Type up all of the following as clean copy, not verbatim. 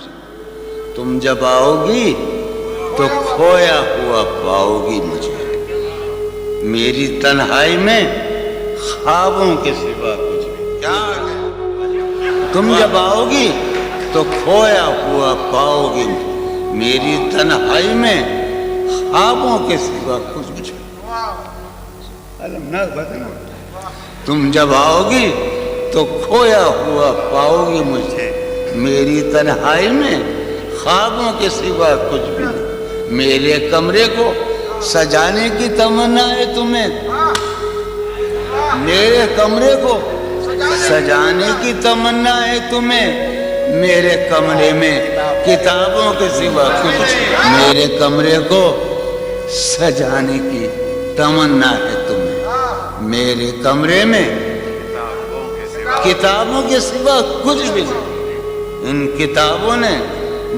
سے تم جب آؤ گی تو کھویا ہوا پاؤ گی مجھے، میری تنہائی میں خوابوں کے سوا کچھ بھی۔ کیا تم جب آؤ گی تو کھویا ہوا پاؤ گی میری تنہائی میں خوابوں کے سوا کچھ بھی۔ تم جب آؤ گی تو کھویا ہوا پاؤ گی مجھے، میری تنہائی میں خوابوں کے سوا کچھ بھی نہیں۔ میرے کمرے کو سجانے کی تمنا ہے تمہیں، میرے کمرے کو سجانے کی تمنا ہے تمہیں، میرے کمرے میں کتابوں کے سوا کچھ، میرے کمرے کو سجانے کی تمنا ہے تمہیں، میرے کمرے میں کتابوں کے سوا کچھ بھی نہیں۔ ان کتابوں نے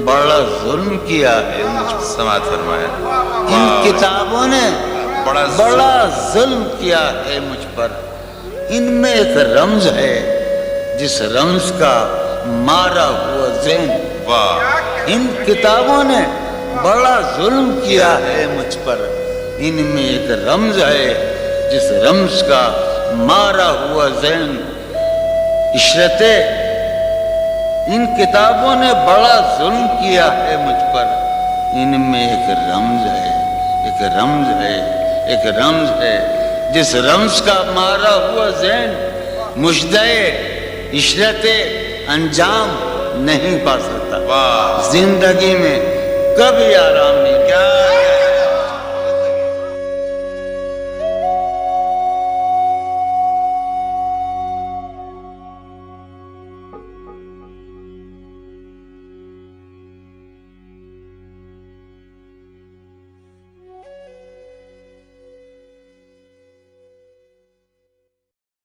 بڑا ظلم کیا ہے مجھ پر، سماعت فرمایا۔ ان کتابوں نے بڑا ظلم کیا ہے مجھ پر۔ ان میں ایک رمز ہے جس رمز کا مارا ہوا ذہن، ان کتابوں نے بڑا ظلم کیا ہے مجھ پر۔ ان میں ایک رمز ہے جس رمز کا مارا ہوا ذہن، عشرت ان کتابوں نے بڑا ظلم کیا ہے مجھ پر۔ ان میں ایک رمز ہے، ایک رمز ہے، ایک رمز ہے جس رمز کا مارا ہوا ذہن مجدے عشرت انجام نہیں پا سکتا، زندگی میں کبھی آرام نہیں۔ کیا